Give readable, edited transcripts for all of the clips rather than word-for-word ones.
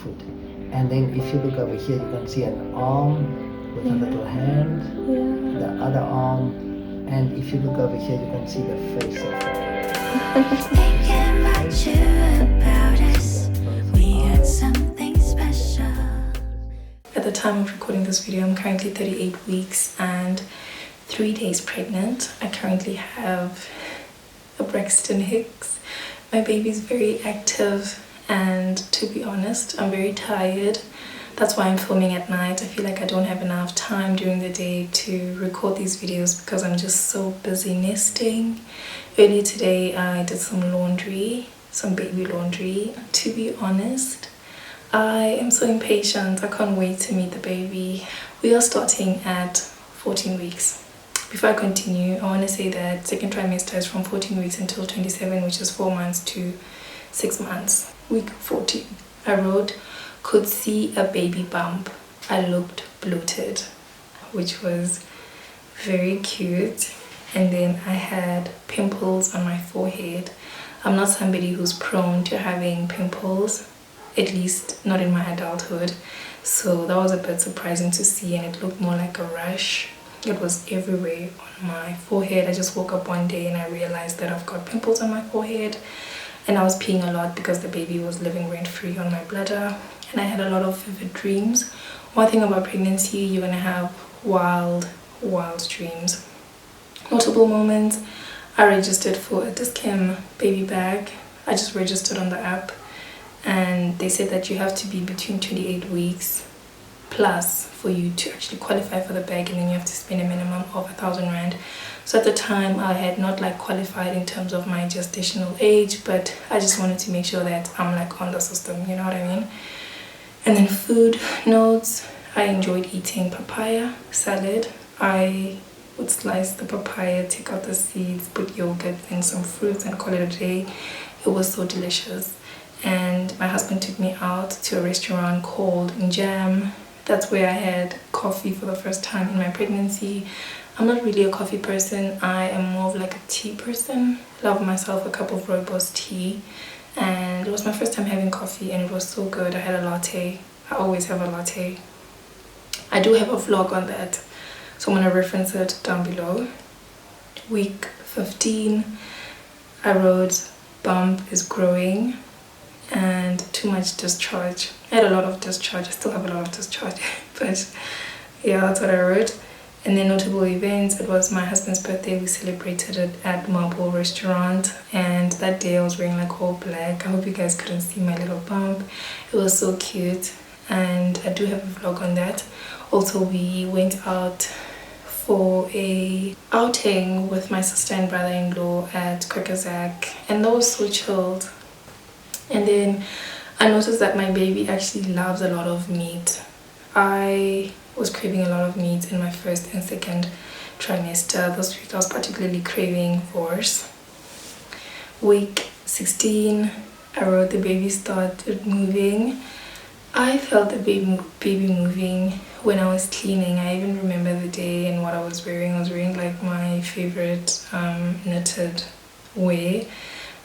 foot. And then if you look over here, you can see an arm with a little hand, the other arm, and if you look over here, you can see the face of it. At the time of recording this video, I'm currently 38 weeks and 3 days pregnant. I currently have a Braxton Hicks. My baby is very active, and to be honest, I'm very tired. That's why I'm filming at night. I feel like I don't have enough time during the day to record these videos because I'm just so busy nesting. Earlier today, I did some laundry, some baby laundry. To be honest, I am so impatient. I can't wait to meet the baby. We are starting at 14 weeks. Before I continue, I want to say that second trimester is from 14 weeks until 27, which is 4 months to 6 months. Week 14, I wrote, could see a baby bump. I looked bloated, which was very cute. And then I had pimples on my forehead. I'm not somebody who's prone to having pimples, at least not in my adulthood. So that was a bit surprising to see, and it looked more like a rash. It was everywhere on my forehead. I just woke up one day and I realized that I've got pimples on my forehead, and I was peeing a lot because the baby was living rent-free on my bladder, and I had a lot of vivid dreams. One thing about pregnancy, you're gonna have wild dreams. Notable moments, I registered for a Discam baby bag. I just registered on the app, and they said that you have to be between 28 weeks plus for you to actually qualify for the bag, and then you have to spend a minimum of 1,000 rand. So at the time, I had not qualified in terms of my gestational age, but I just wanted to make sure that I'm on the system, you know what I mean? And then food notes, I enjoyed eating papaya salad. I would slice the papaya, take out the seeds, put yogurt and some fruits and call it a day. It was so delicious. And my husband took me out to a restaurant called Jam. That's where I had coffee for the first time in my pregnancy. I'm not really a coffee person. I am more of a tea person. I love myself a cup of rooibos tea. And it was my first time having coffee, and it was so good. I had a latte. I always have a latte. I do have a vlog on that, so I'm going to reference it down below. Week 15, I wrote bump is growing and too much discharge. I had a lot of discharge. I still have a lot of discharge, but yeah, that's what I wrote. And then notable events, it was my husband's birthday. We celebrated it at Marble Restaurant, and that day I was wearing all black. I hope you guys couldn't see my little bump. It was so cute, and I do have a vlog on that. Also, we went out for a outing with my sister and brother-in-law at Kwekazak, and that was so chilled. And then I noticed that my baby actually loves a lot of meat. I was craving a lot of meat in my first and second trimester. This week I was particularly craving wors. Week 16, I wrote the baby started moving. I felt the baby moving when I was cleaning. I even remember the day and what I was wearing. I was wearing my favorite knitted wear,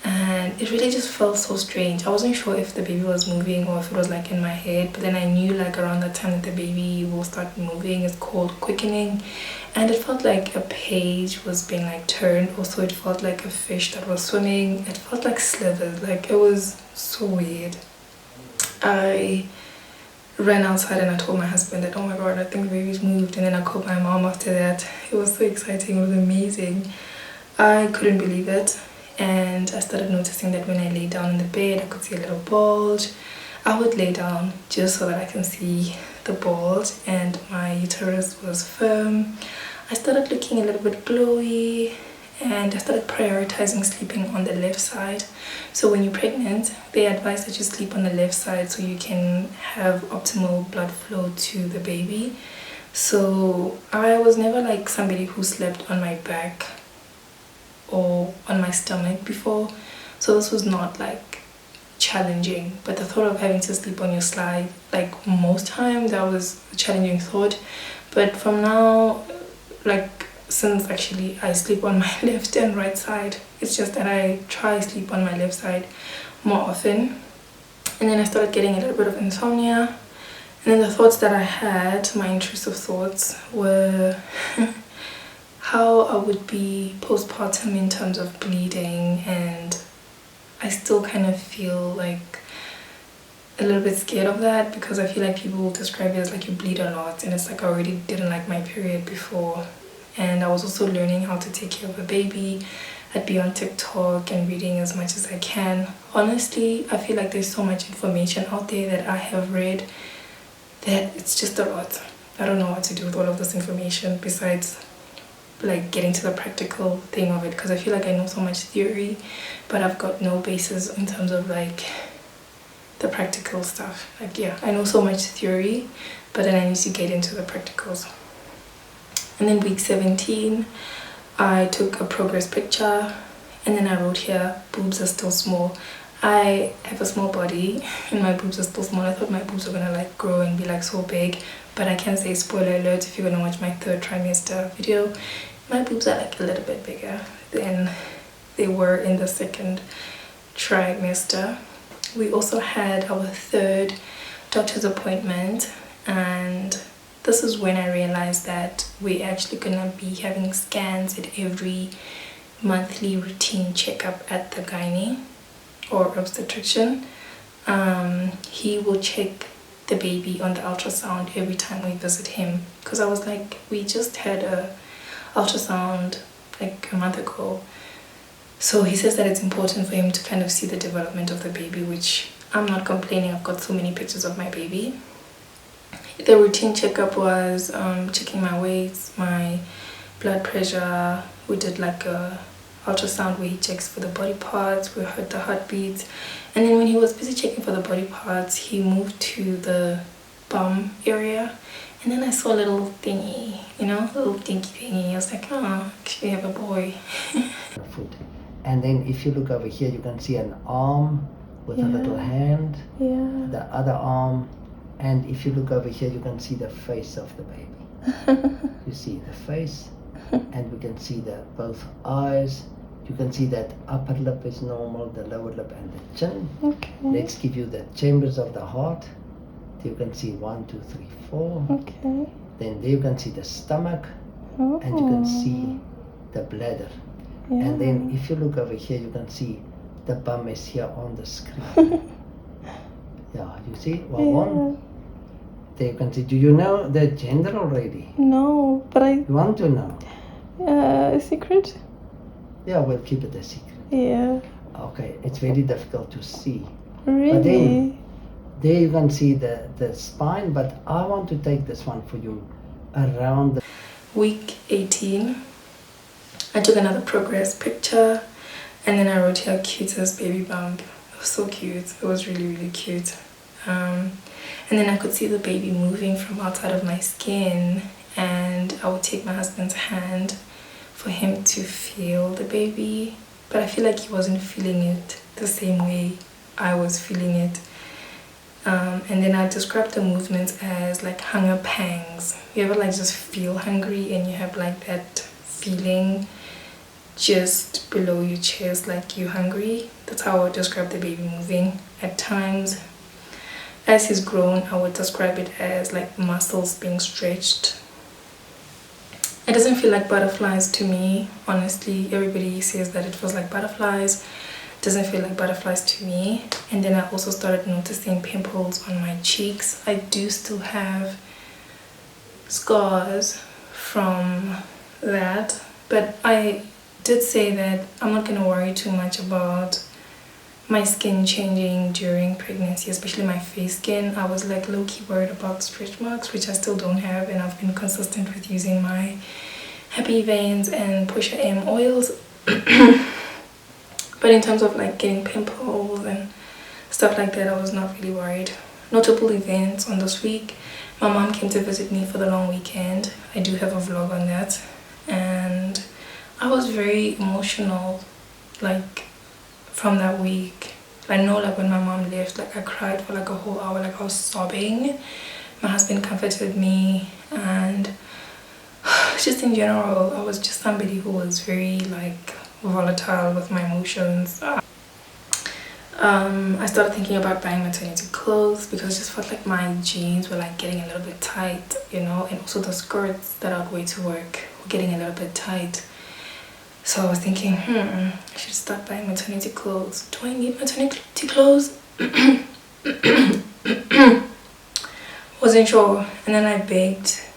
and it really just felt so strange. I wasn't sure if the baby was moving or if it was in my head, but then I knew around that time that the baby will start moving. It's called quickening, and it felt like a page was being turned. Also, it felt like a fish that was swimming. It felt like slithers. It was so weird. I ran outside and I told my husband that, oh my god, I think the baby's moved, and then I called my mom after that. It was so exciting. It was amazing. I couldn't believe it. And I started noticing that when I lay down in the bed, I could see a little bulge. I would lay down just so that I can see the bulge, and my uterus was firm. I started looking a little bit glowy, and I started prioritizing sleeping on the left side. So when you're pregnant, they advise that you sleep on the left side so you can have optimal blood flow to the baby. So I was never somebody who slept on my back or on my stomach before, so this was not challenging. But the thought of having to sleep on your side most times, that was a challenging thought. But from now, since actually I sleep on my left and right side, it's just that I try sleep on my left side more often. And then I started getting a little bit of insomnia. And then the thoughts that I had, my intrusive thoughts, were how I would be postpartum in terms of bleeding, and I still kind of feel like a little bit scared of that, because I feel like people will describe it as like you bleed a lot, and it's like I already didn't like my period before. And I was also learning how to take care of a baby. I'd be on TikTok and reading as much as I can. Honestly, I feel like there's so much information out there that I have read that it's just a lot. I don't know what to do with all of this information besides like getting to the practical thing of it, because I feel like I know so much theory, but I've got no basis in terms of like the practical stuff. Like, yeah, I know so much theory, but then I need to get into the practicals. And then week 17, I took a progress picture, and then I wrote here, boobs are still small. I have a small body and my boobs are still small. I thought my boobs were gonna like grow and be like so big, but I can say, spoiler alert, if you're gonna watch my 3rd trimester video, my boobs are like a little bit bigger than they were in the 2nd trimester. We also had our 3rd doctor's appointment, and this is when I realized that we're actually gonna be having scans at every monthly routine checkup at the gynae or obstetrician. He will check the baby on the ultrasound every time we visit him, because I was like, we just had a ultrasound like a month ago, so he says that it's important for him to kind of see the development of the baby, which I'm not complaining. I've got so many pictures of my baby. The routine checkup was checking my weight, my blood pressure. We did like a ultrasound where he checks for the body parts. We heard the heartbeats, and then when he was busy checking for the body parts, he moved to the bum area, and then I saw a little thingy, you know, a little dinky thingy. I was like, oh, actually I have a boy. Foot. And then if you look over here, you can see an arm with a little hand, the other arm, and if you look over here, you can see the face of the baby. You see the face, and we can see the both eyes. You can see that upper lip is normal, the lower lip and the chin. Okay. Let's give you the chambers of the heart. You can see 1, 2, 3, 4. Okay. Then there you can see the stomach, Oh. and you can see the bladder. Yeah. And then if you look over here, you can see the bum is here on the screen. Yeah, you see? One. There you can see. Do you know the gender already? No, but You want to know? a secret? Yeah, we'll keep it a secret. Yeah. Okay, it's very difficult to see. Really? But then, there you can see the spine, but I want to take this one for you around the... Week 18, I took another progress picture, and then I wrote here, cutest baby bump. It was so cute. It was really, really cute. And then I could see the baby moving from outside of my skin, and I would take my husband's hand for him to feel the baby, but I feel like he wasn't feeling it the same way I was feeling it. And then I described the movements as like hunger pangs. You ever like just feel hungry and you have like that feeling just below your chest, like you're hungry? That's how I would describe the baby moving at times. As he's grown, I would describe it as like muscles being stretched. It doesn't feel like butterflies to me, honestly. Everybody says that it feels like butterflies. It doesn't feel like butterflies to me. And then I also started noticing pimples on my cheeks. I do still have scars from that, but I did say that I'm not going to worry too much about my skin changing during pregnancy, especially my face skin. I was like low-key worried about stretch marks, which I still don't have, and I've been consistent with using my Happy Veins and Pusha M oils. But in terms of like getting pimples and stuff like that, I was not really worried. Notable events on this week: my mom came to visit me for the long weekend. I do have a vlog on that, and I was very emotional like from that week. I know like when my mom left, like I cried for like a whole hour, like I was sobbing. My husband comforted me, and just in general, I was just somebody who was very like volatile with my emotions. I started thinking about buying maternity clothes because I just felt like my jeans were like getting a little bit tight, you know, and also the skirts that I'd wear to work were getting a little bit tight. So I was thinking, I should start buying maternity clothes. Do I need maternity clothes? Wasn't sure. And then I baked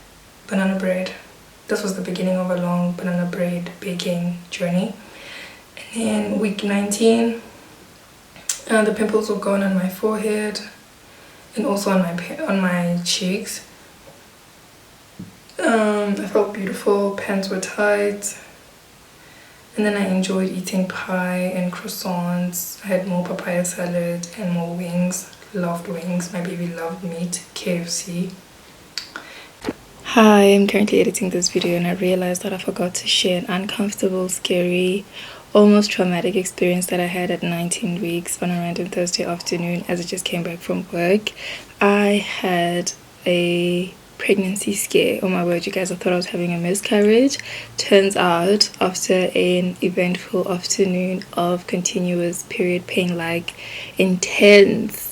banana bread. This was the beginning of a long banana bread baking journey. And then week 19, the pimples were gone on my forehead and also on my cheeks. I felt beautiful, pants were tight. And then I enjoyed eating pie and croissants. I had more papaya salad and more wings. Loved wings. My baby loved meat, KFC. Hi, I'm currently editing this video and I realized that I forgot to share an uncomfortable, scary, almost traumatic experience that I had at 19 weeks on a random Thursday afternoon as I just came back from work. I had a pregnancy scare. Oh my word, you guys, I thought I was having a miscarriage. Turns out, after an eventful afternoon of continuous period pain, like intense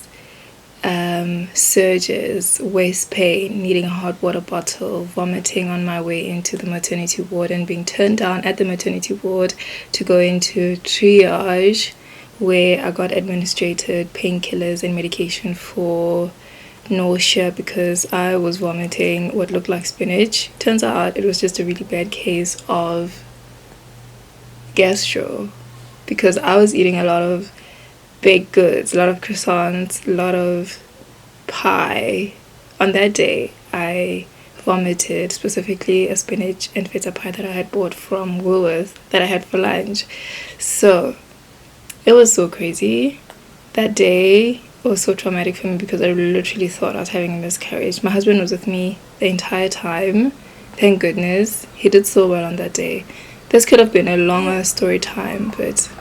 surges, waist pain, needing a hot water bottle, vomiting on my way into the maternity ward and being turned down at the maternity ward to go into triage, where I got administered painkillers and medication for nausea because I was vomiting what looked like spinach. Turns out it was just a really bad case of gastro because I was eating a lot of baked goods, a lot of croissants, a lot of pie. On that day, I vomited, specifically a spinach and feta pie that I had bought from Woolworth that I had for lunch. So it was so crazy. That day was so traumatic for me because I literally thought I was having a miscarriage. My husband was with me the entire time. Thank goodness. He did so well on that day. This could have been a longer story time, but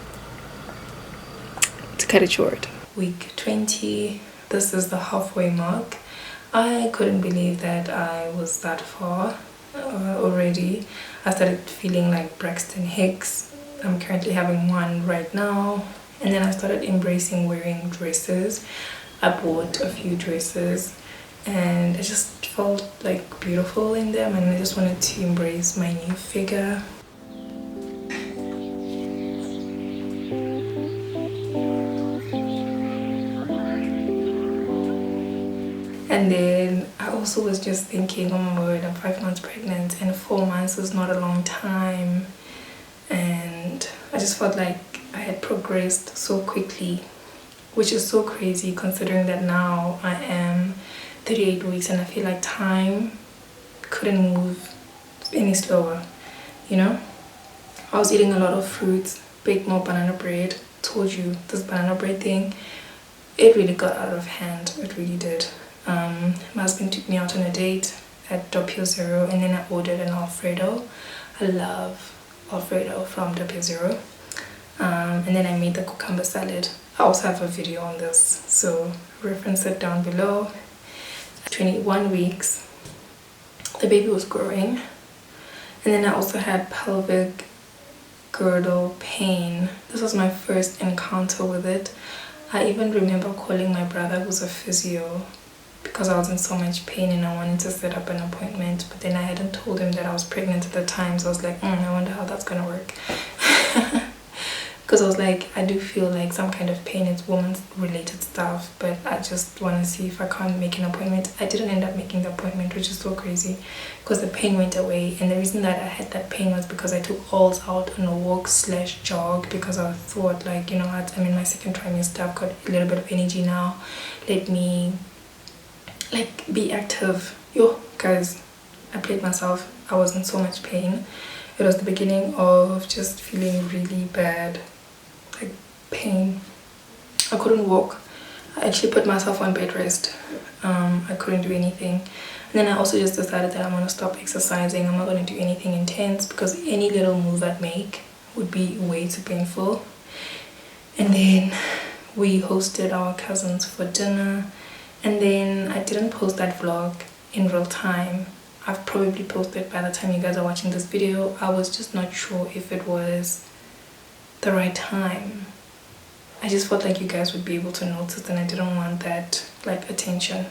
to cut it short. Week 20, this is the halfway mark. I couldn't believe that I was that far already. I started feeling like Braxton Hicks. I'm currently having one right now. And then I started embracing wearing dresses. I bought a few dresses and I just felt like beautiful in them and I just wanted to embrace my new figure. And then I also was just thinking, oh my word, I'm 5 months pregnant and 4 months is not a long time. And I just felt like I had progressed so quickly, which is so crazy considering that now I am 38 weeks and I feel like time couldn't move any slower, you know? I was eating a lot of fruits, baked more banana bread. Told you, this banana bread thing, it really got out of hand. It really did. My husband took me out on a date at Doppio Zero and then I ordered an Alfredo. I love Alfredo from Doppio Zero. And then I made the cucumber salad. I also have a video on this, so reference it down below. 21 weeks, the baby was growing. And then I also had pelvic girdle pain. This was my first encounter with it. I even remember calling my brother, who's a physio, because I was in so much pain and I wanted to set up an appointment, but then I hadn't told him that I was pregnant at the time, so I was like, I wonder how that's gonna work. Because I was like, I do feel like some kind of pain, it's women's related stuff, but I just want to see if I can't make an appointment. I didn't end up making the appointment, which is so crazy because the pain went away. And the reason that I had that pain was because I took Ollie out on a walk/jog because I thought, like, you know what, I'm in my second trimester, I've got a little bit of energy now, let me like be active. Yo guys, I played myself. I was in so much pain. It was the beginning of just feeling really bad, like pain. I couldn't walk. I actually put myself on bed rest. I couldn't do anything. And then I also just decided that I'm gonna stop exercising. I'm not gonna do anything intense because any little move I'd make would be way too painful. And then we hosted our cousins for dinner. And then I didn't post that vlog in real time. I've probably posted by the time you guys are watching this video. I was just not sure if it was the right time. I just felt like you guys would be able to notice, and I didn't want that like attention.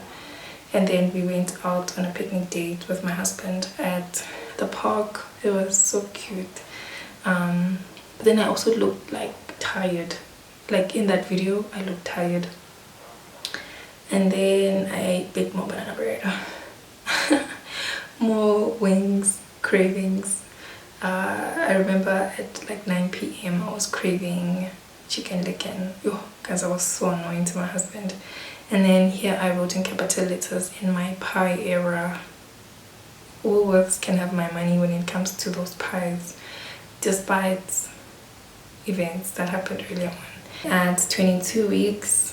And then we went out on a picnic date with my husband at the park. It was so cute. But then I also looked like tired. Like in that video, I looked tired. And then I ate a bit more banana bread. More wings, cravings. I remember at like 9 p.m. I was craving chicken licken. Because I was so annoying to my husband. And then here I wrote in capital letters, in my pie era. Woolworths can have my money when it comes to those pies, despite events that happened earlier on. At 22 weeks,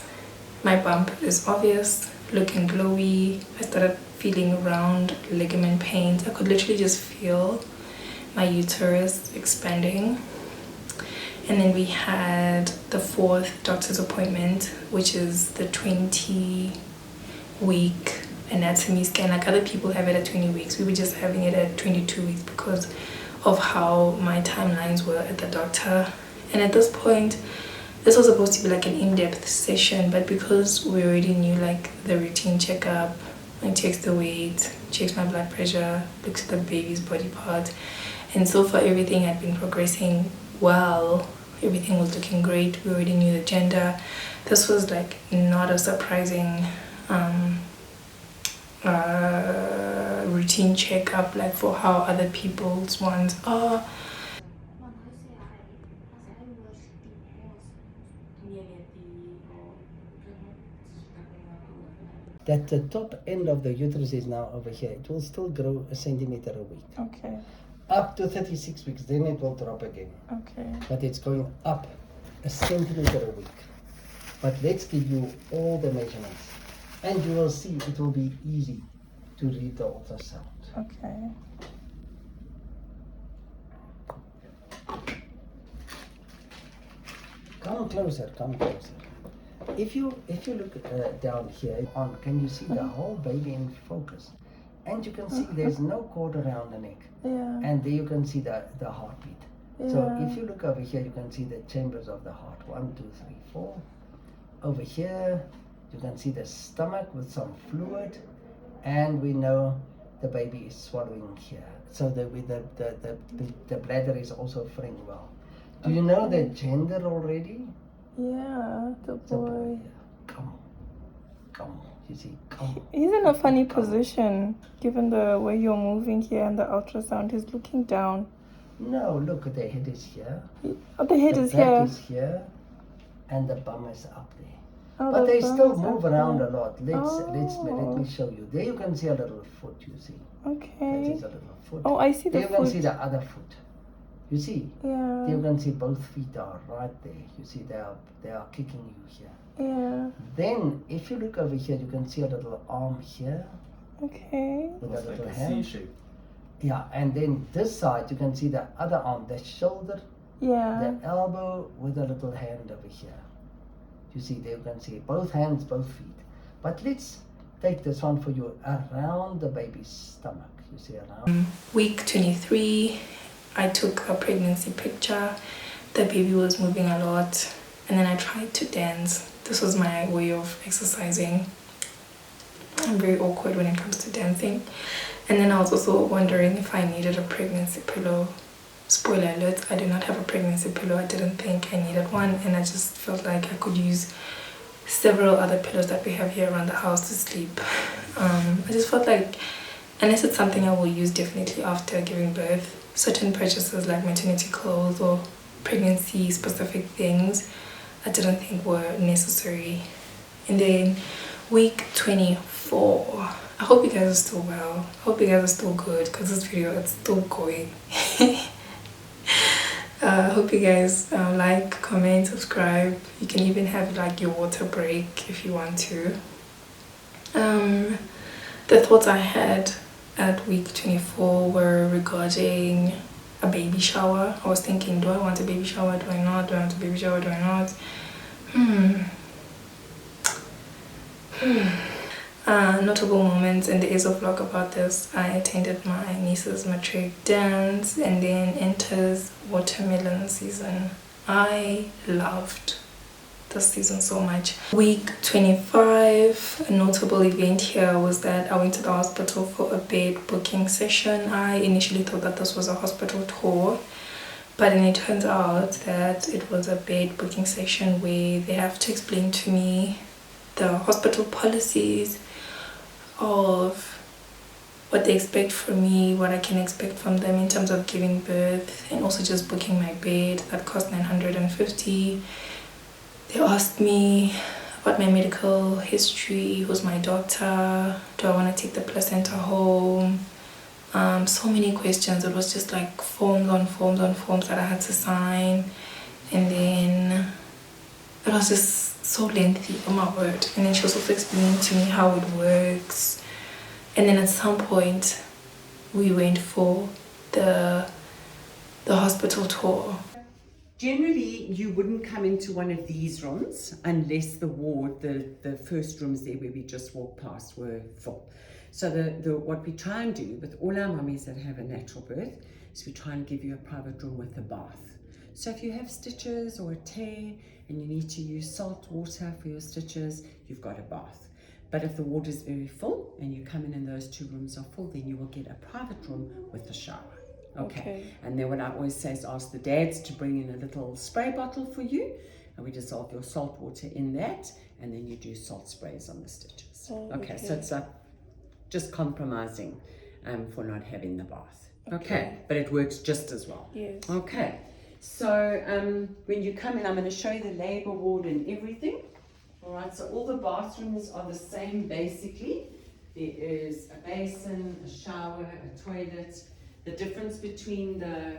my bump is obvious, looking glowy. I started feeling round ligament pains. I could literally just feel my uterus expanding. And then we had the 4th doctor's appointment, which is the 20-week anatomy scan. Like other people have it at 20 weeks. We were just having it at 22 weeks because of how my timelines were at the doctor. And at this point, this was supposed to be like an in-depth session, but because we already knew like the routine checkup, I checks the weight, checks my blood pressure, looks at the baby's body part, and so far everything had been progressing well. Everything was looking great. We already knew the gender. This was like not a surprising routine checkup like for how other people's ones are. That the top end of the uterus is now over here. It will still grow a centimeter a week. Okay. Up to 36 weeks, then it will drop again. Okay. But it's going up a centimeter a week. But let's give you all the measurements. And you will see it will be easy to read the ultrasound. Okay. Come closer, come closer. If you look down here, can you see the whole baby in focus? And you can see there's no cord around the neck. Yeah. And there you can see the heartbeat. Yeah. So if you look over here, you can see the chambers of the heart. 1, 2, 3, 4. Over here, you can see the stomach with some fluid. And we know the baby is swallowing here. So the bladder is also filling well. Do you know the gender already? Yeah, the boy. Come on. You see, come on. He's in a funny position, given the way you're moving here and the ultrasound. He's looking down. No, look, the head is here. Oh, the head is The back here. is here, and the bum is up there. Oh, But the they bum still is move up around there. a lot. Let me show you. There you can see a little foot. You see. That Okay. is a little foot. Oh, I see the There you can foot. see the other foot. You see. Yeah. There you can see both feet are right there. You see they are kicking you here. Yeah. Then if you look over here, you can see a little arm here Okay. with Looks a like little a hand. C-shape. Yeah, and then this side you can see the other arm, the shoulder, Yeah. the elbow with a little hand over here. You see, there you can see both hands, both feet. But let's take this one for you around the baby's stomach. You see around. Week 23, I took a pregnancy picture. The baby was moving a lot, and then I tried to dance. This was my way of exercising. I'm very awkward when it comes to dancing. And then I was also wondering if I needed a pregnancy pillow. Spoiler alert, I do not have a pregnancy pillow. I didn't think I needed one, and I just felt like I could use several other pillows that we have here around the house to sleep. I just felt like, unless it's something I will use definitely after giving birth, certain purchases like maternity clothes or pregnancy specific things I didn't think were necessary. And then week 24, I hope you guys are still well. I hope you guys are still good, because this video is still going. I hope you guys like, comment, subscribe. You can even have like your water break if you want to. The thoughts I had at week 24 were regarding a baby shower. I was thinking, do I want a baby shower? Do I not? Do I want a baby shower? Do I not? Notable moments, and there is a vlog about this. I attended my niece's matric dance, and then enters watermelon season. I loved the this season so much. Week 25, a notable event here was that I went to the hospital for a bed booking session. I initially thought that this was a hospital tour, but then it turns out that it was a bed booking session where they have to explain to me the hospital policies of what they expect from me, what I can expect from them in terms of giving birth, and also just booking my bed. That cost $950. They asked me about my medical history, who's my doctor, do I want to take the placenta home, so many questions. It was just like forms on forms on forms that I had to sign, and then it was just so lengthy, oh my word. And then she was also explaining to me how it works. And then at some point, we went for the hospital tour. Generally, you wouldn't come into one of these rooms unless the ward, the first rooms there where we just walked past were full. So what we try and do with all our mummies that have a natural birth is we try and give you a private room with a bath. So if you have stitches or a tear and you need to use salt water for your stitches, you've got a bath. But if the ward is very full and you come in and those two rooms are full, then you will get a private room with a shower. Okay. And then what I always say is ask the dads to bring in a little spray bottle for you, and we dissolve your salt water in that, and then you do salt sprays on the stitches. Okay. So it's just compromising for not having the bath. Okay. But it works just as well. Yes. Okay. So when you come in, I'm going to show you the labor ward and everything. All right, so all the bathrooms are the same basically. There is a basin, a shower, a toilet. The difference between the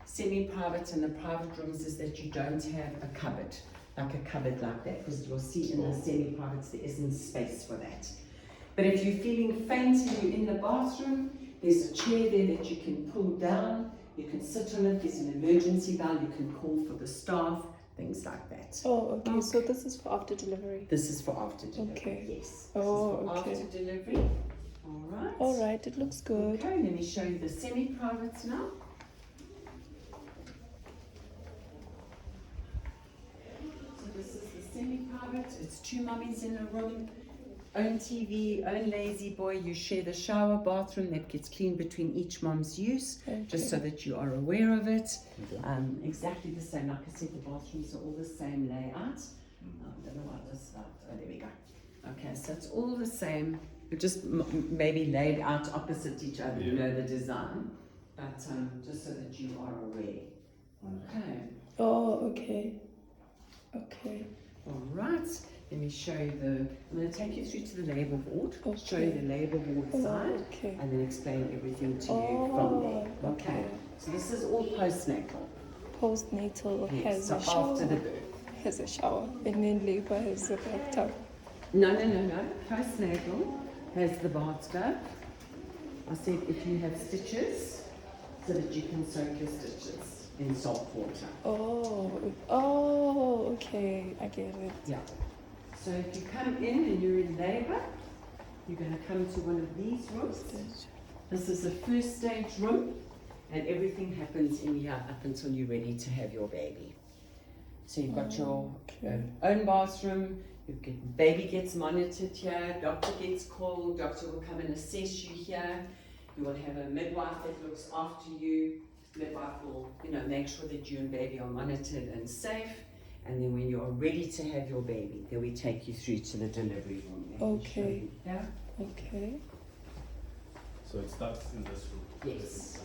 semi-private and the private rooms is that you don't have a cupboard like that, because you'll see in the semi-privates there isn't space for that. But if you're feeling faint and you're in the bathroom, there's a chair there that you can pull down. You can sit on it. There's an emergency bell. You can call for the staff. Things like that. Oh, okay. So this is for after delivery? This is for after delivery. Okay. Yes. Oh, this is for after delivery. All right. All right. It looks good. Okay. Let me show you the semi-privates now. So this is the semi-private. It's two mummies in a room. Own TV, own lazy boy. You share the shower bathroom that gets cleaned between each mum's use, just so that you are aware of it. Exactly the same. Like I said, the bathrooms are all the same layout. I don't know what this is about. Oh, there we go. Okay, so it's all the same. It just maybe laid out opposite each other, you know, the design. But just so that you are aware. Okay. Oh, okay. Okay. All right. Let me show you I'm going to take you through to the labour ward, show you the labour ward side, and then explain everything to you from there. Okay. So this is all postnatal. Postnatal has so a shower. After the birth. Has a shower. And then labour has a bathtub. No. Postnatal has the bathtub. I said if you have stitches, so that you can soak your stitches in salt water. Oh, okay. I get it. Yeah. So if you come in and you're in labour, you're going to come to one of these rooms. This is the first stage room, and everything happens in here up until you're ready to have your baby. So you've got your own bathroom, baby gets monitored here, doctor gets called, doctor will come and assess you here. You will have a midwife that looks after you. Midwife will, make sure that you and baby are monitored and safe. And then when you're ready to have your baby, then we take you through to the delivery room. Okay. Yeah? Okay. So it starts in this room? Yes.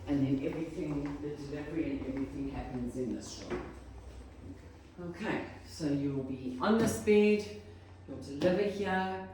And then everything, the delivery and everything happens in this room. Okay, so you'll be on this bed, you'll deliver here.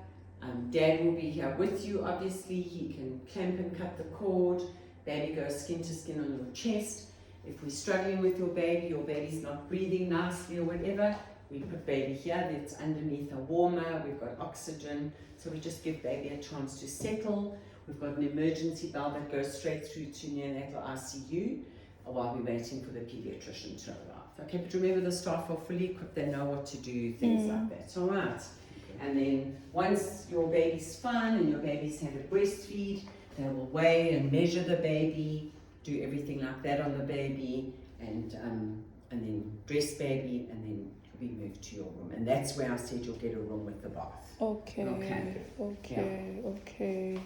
Dad will be here with you, obviously. He can clamp and cut the cord. Baby goes skin to skin on your chest. If we're struggling with your baby's not breathing nicely or whatever, we put baby here, that's underneath a warmer, we've got oxygen, so we just give baby a chance to settle. We've got an emergency bell that goes straight through to neonatal ICU while we're waiting for the pediatrician to arrive. Okay, but remember the staff are fully equipped, they know what to do, things like that, all right? Okay. And then once your baby's fine and your baby's had a breastfeed, they will weigh and measure the baby, do everything like that on the baby, and and then dress baby, and then you'll be moved to your room. And that's where I said you'll get a room with the bath. Okay. Okay. Okay. Okay.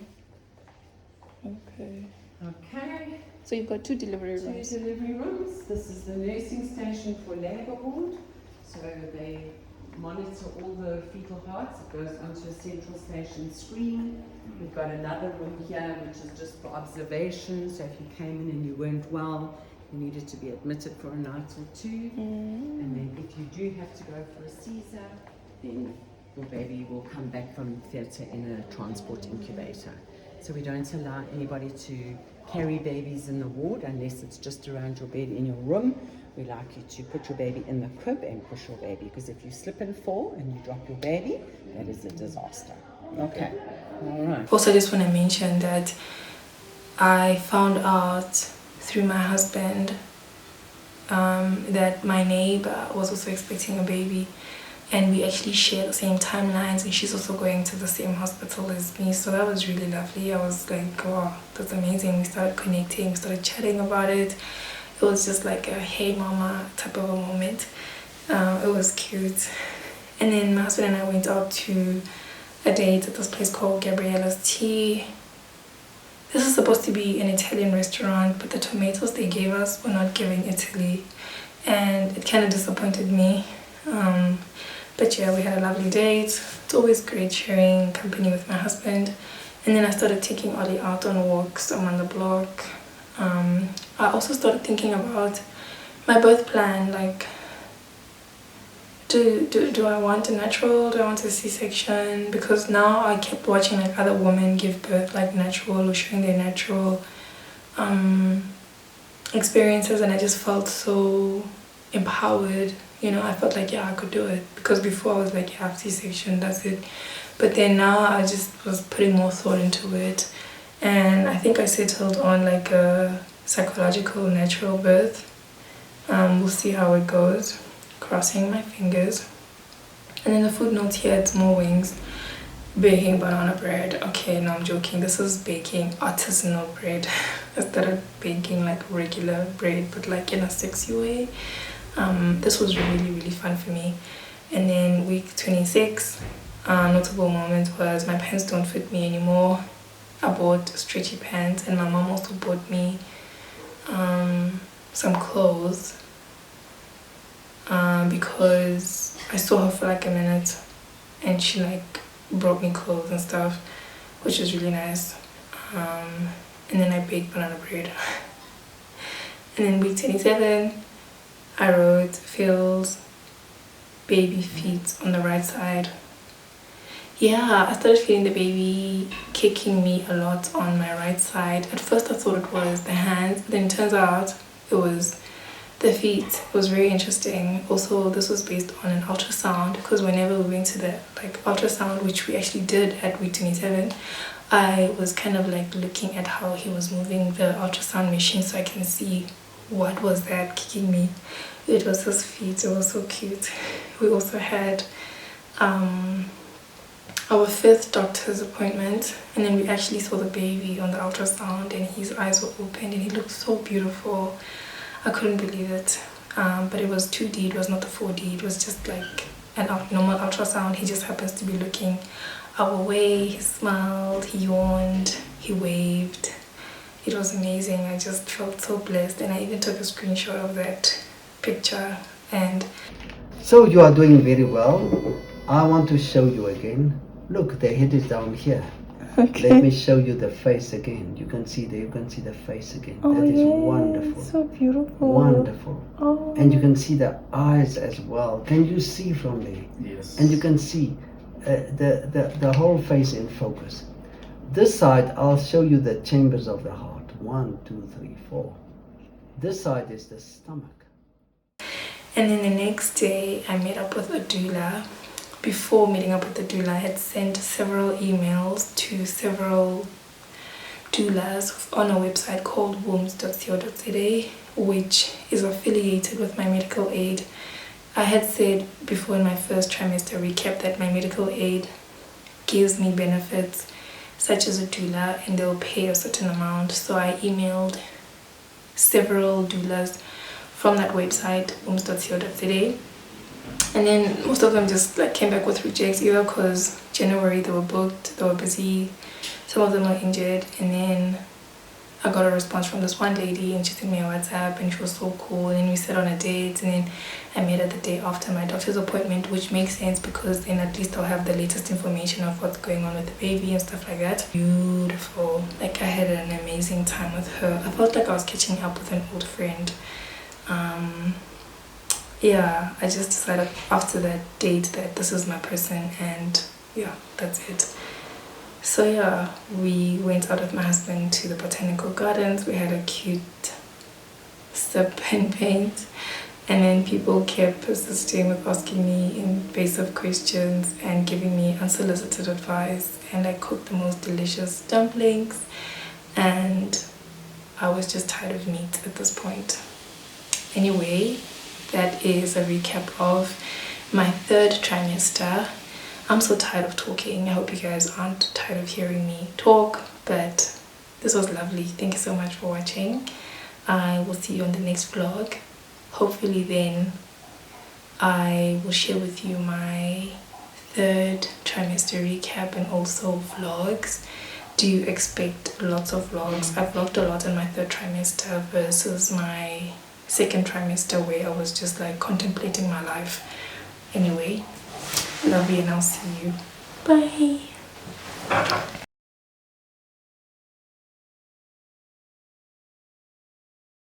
Okay. Okay. So you've got 2 delivery rooms. 2 delivery rooms. This is the nursing station for labour ward. So they monitor all the fetal hearts. It goes onto a central station screen. We've got another room here which is just for observation. So if you came in and you weren't well, you needed to be admitted for a night or 2. And then if you do have to go for a Caesar, then your baby will come back from theatre in a transport incubator. So we don't allow anybody to carry babies in the ward unless it's just around your bed in your room. We like you to put your baby in the crib and push your baby, because if you slip and fall and you drop your baby, that is a disaster. Okay, all right. Also, I just want to mention that I found out through my husband that my neighbor was also expecting a baby, and we actually share the same timelines, and she's also going to the same hospital as me. So that was really lovely. I was like, wow, that's amazing. We started connecting, we started chatting about it. It was just like a hey mama type of a moment. It was cute. And then my husband and I went out to a date at this place called Gabriella's Tea. This is supposed to be an Italian restaurant, but the tomatoes they gave us were not giving Italy, and it kind of disappointed me. But yeah, we had a lovely date. It's always great sharing company with my husband. And then I started taking Ollie out on walks around the block. I also started thinking about my birth plan, like do I want a natural, do I want a C-section? Because now I kept watching like other women give birth like natural or showing their natural experiences, and I just felt so empowered. You know, I felt like, yeah, I could do it. Because before I was like, yeah, C-section, that's it. But then now I just was putting more thought into it. And I think I settled on like a psychological natural birth. We'll see how it goes. Crossing my fingers. And then the footnote here, it's more wings. Baking banana bread. Okay, no, I'm joking. This is baking artisanal bread. Instead of baking like regular bread, but like in a sexy way. This was really, really fun for me. And then week 26, notable moment was my pants don't fit me anymore. I bought stretchy pants, and my mom also bought me some clothes because I saw her for like a minute, and she like brought me clothes and stuff, which was really nice. And then I baked banana bread. And then week 27, I wrote feels baby feet on the right side. Yeah, I started feeling the baby kicking me a lot on my right side. At first I thought it was the hands, but then it turns out it was the feet. It was very interesting. Also, this was based on an ultrasound, because whenever we went to the like ultrasound, which we actually did at week 27, I was kind of like looking at how he was moving the ultrasound machine so I can see what was that kicking me. It was his feet. It was so cute. We also had our 5th doctor's appointment, and then we actually saw the baby on the ultrasound, and his eyes were open and he looked so beautiful. I couldn't believe it. But it was 2D, it was not the 4D. It was just like an normal ultrasound. He just happens to be looking our way. He smiled, he yawned, he waved. It was amazing. I just felt so blessed, and I even took a screenshot of that picture. And so you are doing very well. I want to show you again. Look, the head is down here. Okay. Let me show you the face again. You can see the face again. Oh, that is yes, wonderful. so beautiful. Wonderful. Oh. And you can see the eyes as well. Can you see from there? Yes. And you can see the whole face in focus. This side, I'll show you the chambers of the heart. 1, 2, 3, 4. This side is the stomach. And then the next day, I met up with a doula. Before meeting up with the doula, I had sent several emails to several doulas on a website called wombs.co.za, which is affiliated with my medical aid. I had said before in my first trimester recap that my medical aid gives me benefits such as a doula, and they'll pay a certain amount. So I emailed several doulas from that website, womb.co.za. And then most of them just like came back with rejects, either because January they were booked, they were busy, some of them were injured. And then I got a response from this one lady, and she sent me a WhatsApp, and she was so cool. And then we set on a date, and then I met her the day after my doctor's appointment, which makes sense because then at least I'll have the latest information of what's going on with the baby and stuff like that. Beautiful. Like, I had an amazing time with her. I felt like I was catching up with an old friend. Yeah, I just decided after that date that this is my person, and yeah, that's it. So yeah, we went out with my husband to the botanical gardens. We had a cute sip and paint, and then people kept persisting with asking me invasive questions and giving me unsolicited advice, and I cooked the most delicious dumplings, and I was just tired of meat at this point. Anyway, that is a recap of my 3rd trimester. I'm so tired of talking. I hope you guys aren't tired of hearing me talk, but this was lovely. Thank you so much for watching. I will see you on the next vlog. Hopefully then I will share with you my 3rd trimester recap and also vlogs. Do you expect lots of vlogs? I've vlogged a lot in my 3rd trimester versus my 2nd trimester, where I was just like contemplating my life. Anyway, love you, and I'll see you. Bye.